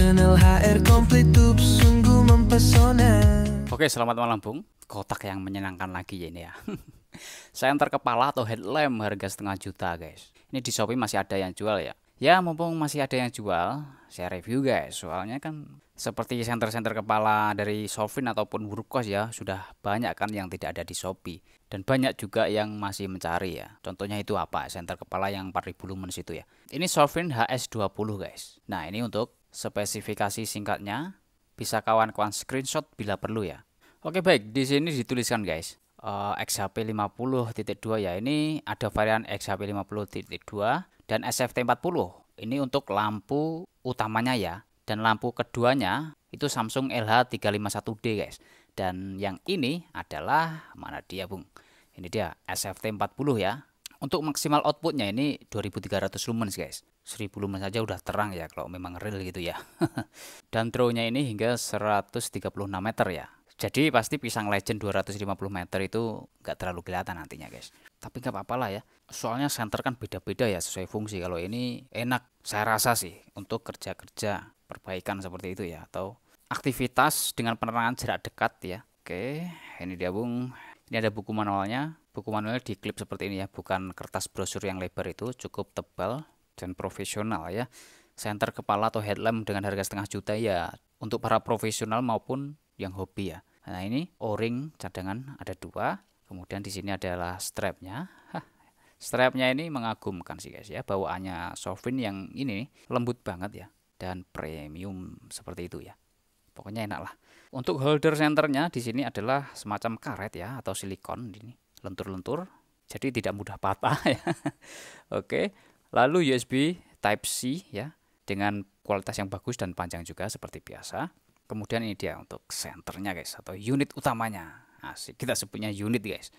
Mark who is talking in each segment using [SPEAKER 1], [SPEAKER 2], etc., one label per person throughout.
[SPEAKER 1] Profesional HR komplit sungguh mempesona.
[SPEAKER 2] Oke, selamat malam Bung. Kotak yang menyenangkan lagi ya ini ya. Senter kepala atau headlamp harga 1,5 juta guys. Ini di Shopee masih ada yang jual ya. Ya mumpung masih ada yang jual, saya review guys. Soalnya kan seperti senter-senter kepala dari Sofin ataupun Wurkos ya, sudah banyak kan yang tidak ada di Shopee. Dan banyak juga yang masih mencari ya. Contohnya itu apa? Senter kepala yang 4000 lumens itu ya. Ini Sofin HS20 guys. Nah ini untuk spesifikasi singkatnya, bisa kawan-kawan screenshot bila perlu ya. Oke baik, di sini dituliskan guys, XHP 50.2 ya. Ini ada varian XHP 50.2 dan SFT 40. Ini untuk lampu utamanya ya. Dan lampu keduanya itu Samsung LH351D guys. Dan yang ini adalah mana dia Bung? Ini dia SFT 40 ya. Untuk maksimal outputnya ini 2300 lumens guys. 1000 lumens saja udah terang ya kalau memang real gitu ya. Dan throw-nya ini hingga 136 meter ya. Jadi pasti pisang legend 250 meter itu nggak terlalu kelihatan nantinya guys. Tapi nggak apa-apa lah ya. Soalnya center kan beda-beda ya sesuai fungsi. Kalau ini enak saya rasa sih untuk kerja-kerja perbaikan seperti itu ya. Atau aktivitas dengan penerangan jarak dekat ya. Oke, ini dia Bung. Ini ada buku manualnya. Buku manualnya diklip seperti ini ya. Bukan kertas brosur yang lebar itu. Cukup tebal dan profesional ya. Senter kepala atau headlamp dengan harga 1,5 juta ya. Untuk para profesional maupun yang hobi ya. Nah ini o-ring cadangan ada 2. Kemudian di sini adalah strapnya. Strapnya ini mengagumkan sih guys ya. Bawaannya Sofin yang ini lembut banget ya. Dan premium seperti itu ya. Pokoknya enak lah. Untuk holder senternya di sini adalah semacam karet ya atau silikon ini, lentur-lentur. Jadi tidak mudah patah ya. Oke. Lalu USB Type C ya dengan kualitas yang bagus dan panjang juga seperti biasa. Kemudian ini dia untuk senternya guys atau unit utamanya. Asik, kita sebutnya unit guys.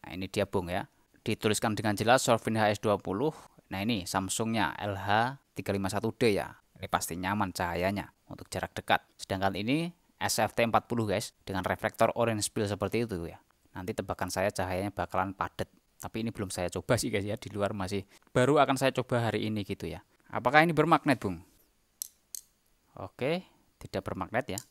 [SPEAKER 2] Nah, ini dia Bung ya. Dituliskan dengan jelas Sofin HS20. Nah, ini Samsungnya LH351D ya. Ini pasti nyaman cahayanya untuk jarak dekat. Sedangkan ini SFT 40 guys dengan reflektor orange peel seperti itu ya. Nanti tebakan saya cahayanya bakalan padat. Tapi ini belum saya coba sih guys ya, di luar masih baru akan saya coba hari ini gitu ya. Apakah ini bermagnet Bung? Oke, tidak bermagnet ya.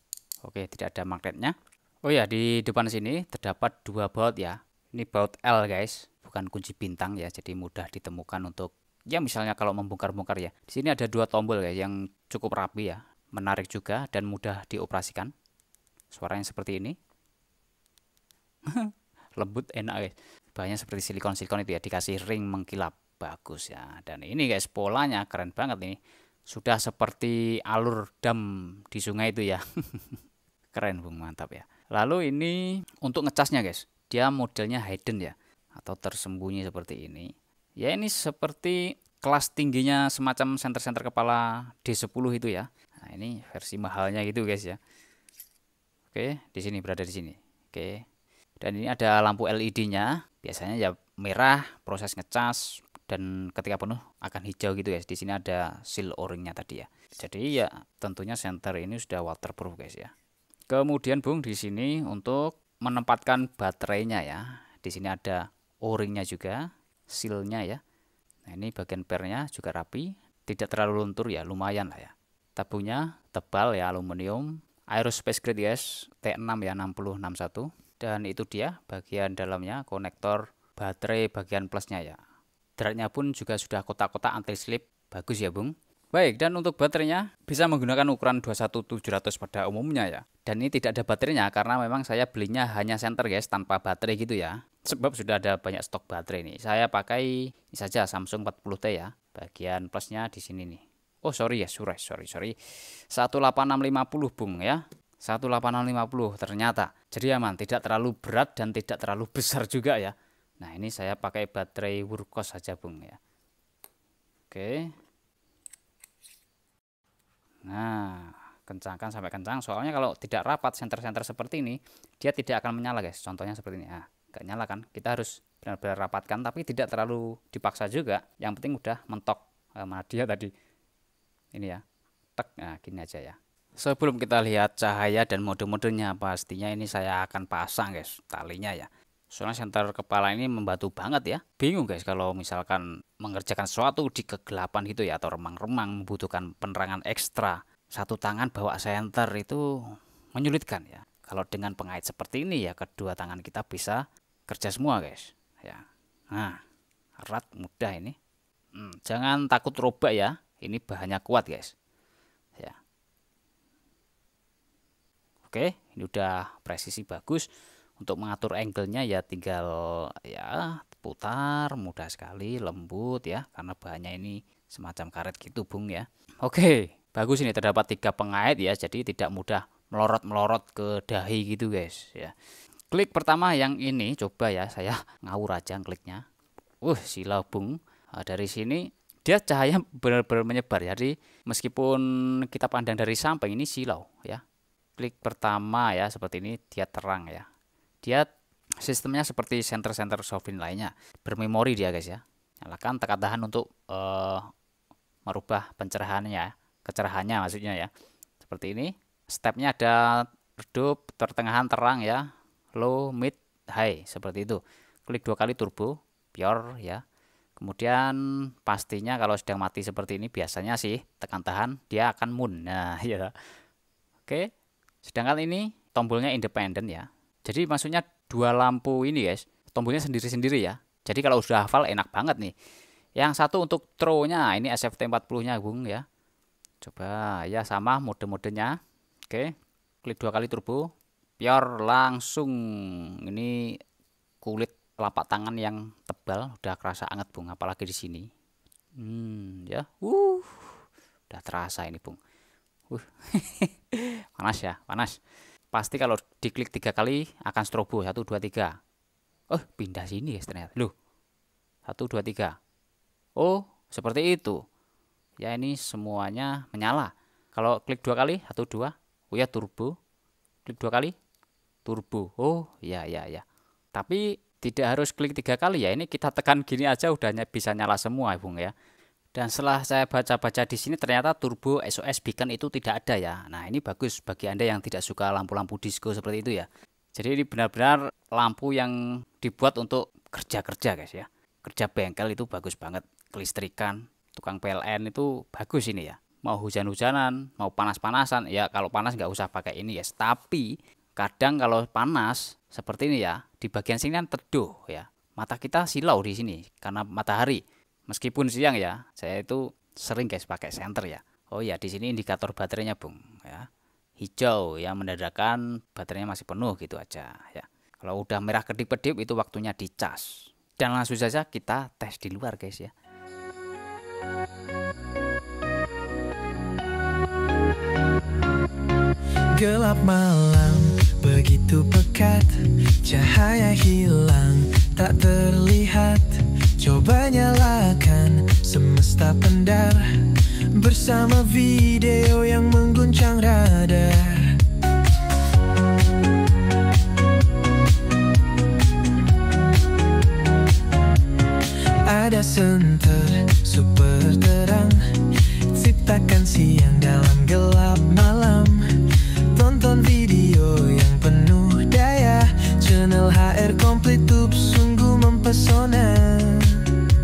[SPEAKER 2] Oke, tidak ada magnetnya. Oh ya, di depan sini terdapat 2 baut ya. Ini baut L guys, bukan kunci bintang ya, jadi mudah ditemukan untuk ya misalnya kalau membongkar-bongkar ya. Di sini ada 2 tombol guys yang cukup rapi ya, menarik juga dan mudah dioperasikan. Suaranya seperti ini. Lembut, enak guys. Bahannya seperti silikon-silikon itu ya, dikasih ring mengkilap. Bagus ya. Dan ini guys, polanya keren banget nih. Sudah seperti alur dam di sungai itu ya. Keren Bung, mantap ya. Lalu ini untuk ngecasnya guys. Dia modelnya hidden ya, atau tersembunyi seperti ini. Ya ini seperti kelas tingginya semacam senter-senter kepala D10 itu ya. Nah, ini versi mahalnya gitu guys ya. Oke, di sini berada di sini. Oke. Dan ini ada lampu LED-nya. Biasanya ya merah, proses ngecas dan ketika penuh akan hijau gitu guys. Di sini ada seal o-ringnya tadi ya. Jadi ya tentunya senter ini sudah waterproof guys ya. Kemudian Bung di sini untuk menempatkan baterainya ya. Di sini ada o-ringnya juga, sealnya ya. Nah ini bagian pernya juga rapi, tidak terlalu luntur ya, lumayan lah ya. Tabungnya tebal ya, aluminium, aerospace grade guys, T6 ya 6061. Dan itu dia bagian dalamnya, konektor baterai bagian plusnya ya. Dratnya pun juga sudah kotak-kotak anti slip, bagus ya Bung. Baik, dan untuk baterainya bisa menggunakan ukuran 21700 pada umumnya ya. Dan ini tidak ada baterainya karena memang saya belinya hanya senter guys, tanpa baterai gitu ya. Sebab sudah ada banyak stok baterai nih. Saya pakai ini saja Samsung 40T ya. Bagian plusnya di sini nih. Oh sorry ya, sorry. 18650 Bung ya. 18650 ternyata. Jadi aman, tidak terlalu berat dan tidak terlalu besar juga ya. Nah ini saya pakai baterai Wurkos saja Bung ya. Oke. Nah kencangkan sampai kencang, soalnya kalau tidak rapat senter-senter seperti ini dia tidak akan menyala guys. Contohnya seperti ini, gak nyala kan. Kita harus benar-benar rapatkan tapi tidak terlalu dipaksa juga. Yang penting udah mentok. Mana dia tadi ini ya, tek. Nah gini aja ya. Sebelum kita lihat cahaya dan mode-modenya, pastinya ini saya akan pasang guys talinya ya. Soalnya senter kepala ini membantu banget ya. Bingung guys kalau misalkan mengerjakan sesuatu di kegelapan gitu ya, atau remang-remang membutuhkan penerangan ekstra. satu tangan bawa senter itu menyulitkan ya. Kalau dengan pengait seperti ini ya kedua tangan kita bisa kerja semua guys ya. Nah, erat mudah ini. Jangan takut robek ya. Ini bahannya kuat guys. Ya. Oke, ini udah presisi bagus. Untuk mengatur angle-nya ya tinggal ya putar, mudah sekali, lembut ya, karena bahannya ini semacam karet gitu Bung ya. Oke, bagus ini terdapat 3 pengait ya, jadi tidak mudah melorot-melorot ke dahi gitu guys ya. Klik pertama yang ini, coba ya saya ngawur aja kliknya. Silau Bung. Dari sini dia cahaya benar-benar menyebar, jadi meskipun kita pandang dari samping ini silau ya. Klik pertama ya seperti ini, dia terang ya. Dia sistemnya seperti senter-senter Softlink lainnya, bermemori dia guys ya. Nyalakan, tekan tahan untuk merubah pencerahannya, kecerahannya maksudnya ya. Seperti ini. Stepnya ada redup, pertengahan, terang ya, low, mid, high seperti itu. Klik 2 kali turbo, pure ya. Kemudian pastinya kalau sedang mati seperti ini biasanya sih tekan tahan dia akan moon. Nah ya. Oke. Sedangkan ini tombolnya independen ya. Jadi maksudnya 2 lampu ini guys, tombolnya sendiri-sendiri ya. Jadi kalau sudah hafal enak banget nih. Yang satu untuk throw-nya, ini SFT 40-nya Bung ya. Coba ya sama mode-modenya. Oke. Klik 2 kali turbo, pure langsung. Ini kulit telapak tangan yang tebal udah kerasa anget Bung, apalagi di sini. Ya. Udah terasa ini Bung. Panas ya, panas. Pasti kalau diklik 3 kali akan strobo 1 2 3. Pindah sini guys ternyata. Loh. 1 2 3. Oh, seperti itu. Ya ini semuanya menyala. Kalau klik 2 kali 1 2. Oh ya turbo. Klik 2 kali turbo. Oh, ya. Tapi tidak harus klik 3 kali ya. Ini kita tekan gini aja udah bisa nyala semua Bung ya. Dan setelah saya baca-baca di sini ternyata turbo SOS beacon itu tidak ada ya. Nah ini bagus bagi Anda yang tidak suka lampu-lampu disco seperti itu ya. Jadi ini benar-benar lampu yang dibuat untuk kerja-kerja guys ya. Kerja bengkel itu bagus banget. Kelistrikan, tukang PLN itu bagus ini ya. Mau hujan-hujanan, mau panas-panasan, ya kalau panas nggak usah pakai ini guys. Tapi kadang kalau panas seperti ini ya, di bagian sini kan teduh ya. Mata kita silau di sini karena matahari. Meskipun siang ya, saya itu sering guys pakai senter ya. Oh ya, di sini indikator baterainya Bung ya. Hijau ya menandakan baterainya masih penuh gitu aja ya. Kalau udah merah kedip-kedip itu waktunya dicas. Dan langsung saja kita tes di luar guys ya.
[SPEAKER 1] Gelap malam begitu pekat, cahaya hilang tak terlihat. Coba nyalakan semesta pendar bersama video yang mengguncang radar. Ada senter super terang, ciptakan siang dalam gelap malam. Tonton video yang penuh daya, channel HR Komplit Tube sungguh mempesona.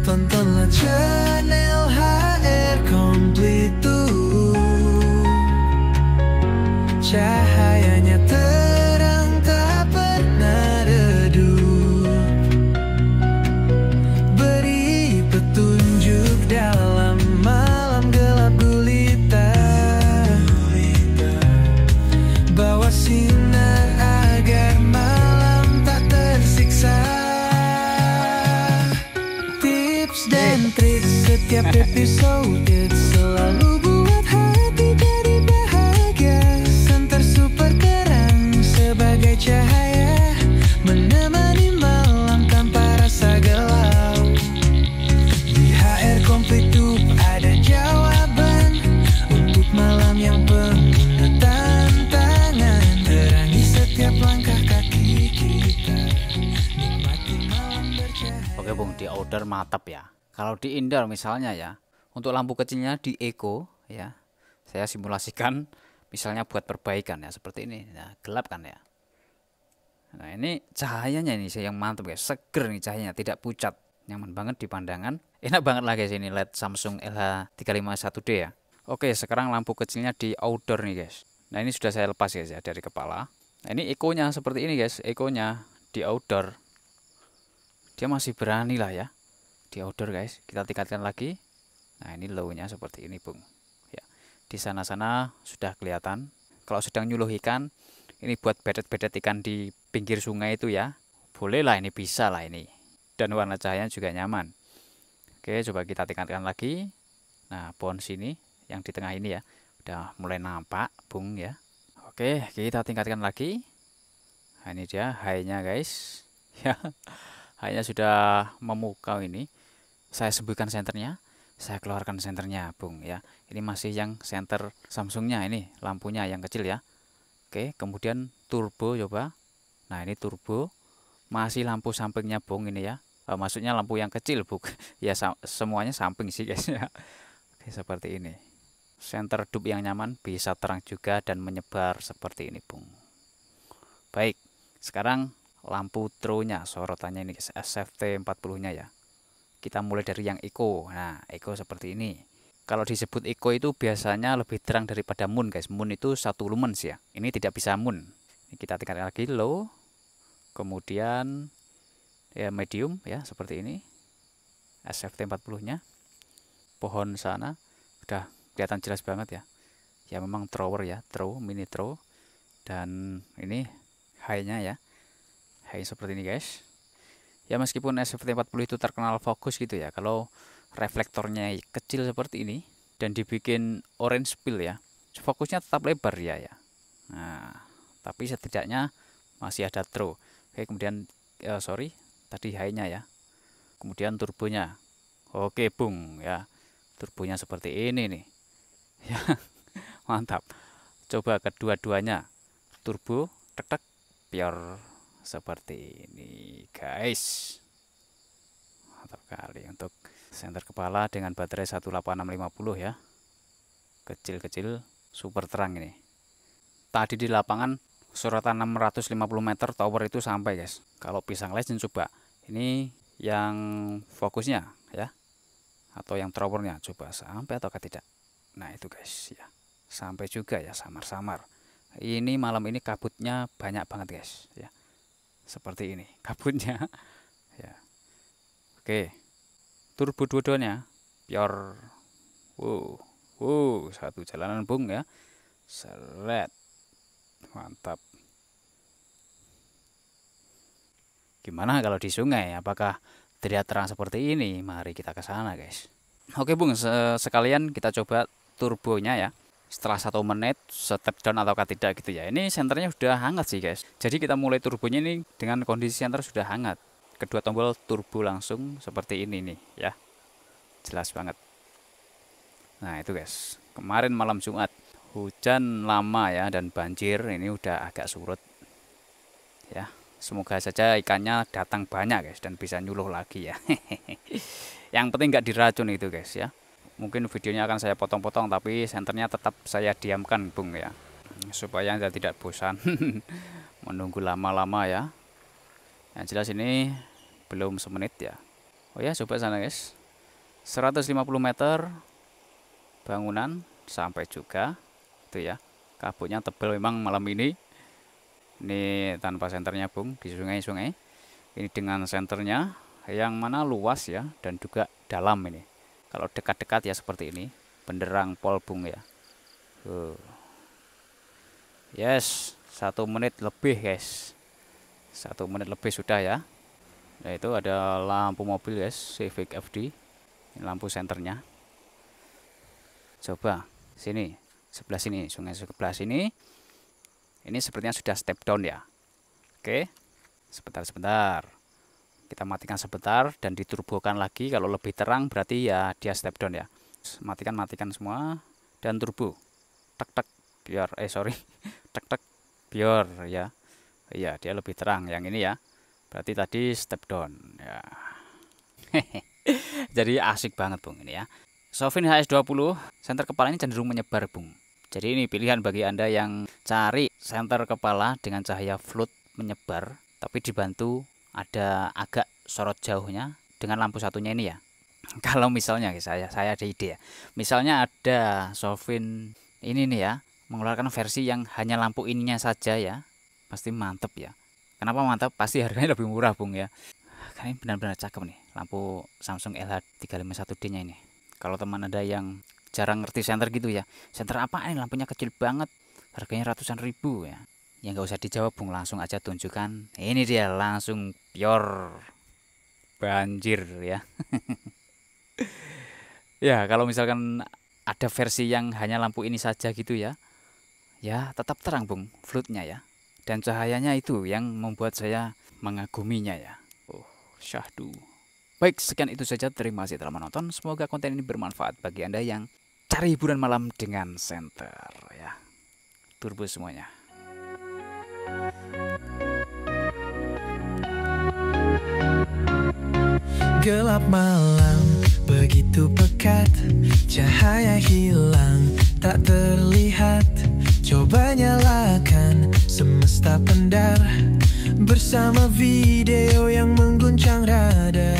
[SPEAKER 1] Tontonlah channel HR Komplit Tube, cahayanya terang tak pernah redup, beri petunjuk dalam malam gelap gulita, bawa sinar agar malam tak tersiksa. Tips dan trik setiap episode selalu buat hati jadi bahagia. Senter super terang sebagai cahaya, menemani malam tanpa rasa gelap. Di HR Komplit Tube ada jawaban untuk malam yang penuh tantangan. Terangi setiap langkah kaki kita, nikmati malam bercahaya.
[SPEAKER 2] Oke Bung, di order mantap ya. Kalau di indoor misalnya ya, untuk lampu kecilnya di eco ya, saya simulasikan misalnya buat perbaikan ya seperti ini. Nah, gelap kan ya. Nah ini cahayanya ini yang mantap guys, seger nih cahayanya, tidak pucat, nyaman banget di pandangan. Enak banget lah guys ini LED Samsung LH351D ya. Oke, sekarang lampu kecilnya di outdoor nih guys. Nah ini sudah saya lepas guys ya dari kepala. Nah ini ekonya seperti ini guys, ekonya di outdoor. Dia masih berani lah ya di outdoor guys. Kita tingkatkan lagi. Nah ini low-nya seperti ini bung. Ya, di sana-sana sudah kelihatan. Kalau sedang nyuluh ikan, ini buat bedet-bedet ikan di pinggir sungai itu ya. Boleh lah ini, bisa lah ini. Dan warna cahayanya juga nyaman. Oke, coba kita tingkatkan lagi. Nah pohon sini yang di tengah ini ya udah mulai nampak bung ya. Oke, kita tingkatkan lagi. Nah ini dia high-nya guys. Ya, high-nya sudah memukau ini. Saya sebutkan senternya, saya keluarkan senternya bung ya. Ini masih yang senter Samsungnya, ini lampunya yang kecil ya. Oke, kemudian turbo coba. Nah ini turbo, masih lampu sampingnya bung ini ya. Maksudnya lampu yang kecil bung. Ya semuanya samping sih guys ya. Oke, seperti ini. Center dup yang nyaman, bisa terang juga dan menyebar seperti ini bung. Baik, sekarang lampu throw-nya, sorotannya ini SFT 40 nya ya. Kita mulai dari yang eco. Nah eco seperti ini. Kalau disebut eco itu biasanya lebih terang daripada moon guys. Moon itu 1 lumens ya, ini tidak bisa moon. Ini kita tingkatkan lagi low, kemudian ya medium ya seperti ini. SFT 40 nya. Pohon sana udah kelihatan jelas banget ya. Ya memang thrower ya, throw, mini throw. Dan ini high-nya ya. High seperti ini guys. Ya meskipun SFT 40 itu terkenal fokus gitu ya. Kalau reflektornya kecil seperti ini dan dibikin orange peel ya, fokusnya tetap lebar ya. Nah, tapi setidaknya masih ada throw. Oke, kemudian sorry, tadi high-nya ya. Kemudian turbonya. Oke, bung ya. Turbonya seperti ini nih. Ya, mantap. Coba kedua-duanya. Turbo, tek-tek, pure seperti ini guys. Mantap kali untuk senter kepala dengan baterai 18650 ya. Kecil-kecil, super terang ini. Tadi di lapangan sorotan 650 meter tower itu sampai guys. Kalau pisang legend coba. Ini yang fokusnya ya. Atau yang towernya coba sampai atau tidak. Nah itu guys ya, sampai juga ya, samar-samar. Ini malam ini kabutnya banyak banget guys ya, seperti ini kabutnya ya. Oke, turbo dua-duanya pure. Satu jalanan bung ya, seret, mantap. Gimana kalau di sungai, apakah terlihat terang seperti ini? Mari kita ke sana guys. Oke bung, sekalian kita coba turbonya ya. Setelah 1 menit step down ataukah tidak gitu ya. Ini senternya sudah hangat sih guys. Jadi kita mulai turbonya ini dengan kondisi senter sudah hangat. Kedua tombol turbo langsung seperti ini nih ya. Jelas banget. Nah itu guys, kemarin malam Jumat hujan lama ya dan banjir, ini udah agak surut ya. Semoga saja ikannya datang banyak guys dan bisa nyuluh lagi ya. Yang penting nggak diracun itu guys ya. Mungkin videonya akan saya potong-potong tapi senternya tetap saya diamkan bung ya, supaya Anda tidak bosan menunggu lama-lama ya. Yang jelas ini belum semenit ya. Oh ya, coba sana guys. 150 meter bangunan sampai juga itu ya. Kabutnya tebal memang malam ini. Ini tanpa senternya bung, di sungai-sungai. Ini dengan senternya yang mana luas ya dan juga dalam ini. Kalau dekat-dekat ya seperti ini, benderang pol bung ya. Yes, 1 menit lebih guys. 1 menit lebih sudah ya. Nah itu ada lampu mobil guys, Civic FD. Ini lampu senternya. Coba sini, sebelah sini, sungai sebelah sini. Ini sepertinya sudah step down ya. Oke, sebentar. Kita matikan sebentar dan diturbokan lagi. Kalau lebih terang berarti ya dia step down ya. Matikan semua dan turbo. Tek biar tek biar ya. Iya, dia lebih terang yang ini ya. Berarti tadi step down ya. Jadi asik banget bung ini ya. Sofin HS20 senter kepala ini cenderung menyebar bung. Jadi ini pilihan bagi Anda yang cari senter kepala dengan cahaya flood menyebar tapi dibantu ada agak sorot jauhnya dengan lampu satunya ini ya. Kalau misalnya saya ada ide ya. Misalnya ada Sofin ini nih ya, mengeluarkan versi yang hanya lampu ininya saja ya. Pasti mantep ya. Kenapa mantap? Pasti harganya lebih murah, Bung ya. Karena ini benar-benar cakep nih, lampu Samsung LH351D-nya ini. Kalau teman ada yang jarang ngerti senter gitu ya, senter apa ini, lampunya kecil banget, harganya ratusan ribu ya. Ya nggak usah dijawab, Bung, langsung aja tunjukkan. Ini dia, langsung pure banjir ya. Ya, kalau misalkan ada versi yang hanya lampu ini saja gitu ya, ya tetap terang, Bung, floodnya ya. Dan cahayanya itu yang membuat saya mengaguminya ya. Oh, syahdu. Baik, sekian itu saja. Terima kasih telah menonton. Semoga konten ini bermanfaat bagi Anda yang cari hiburan malam dengan senter ya. Turbo semuanya.
[SPEAKER 1] Gelap malam begitu pekat, cahaya hilang tak terlihat. Coba nyalakan semesta pendar bersama video yang mengguncang rada.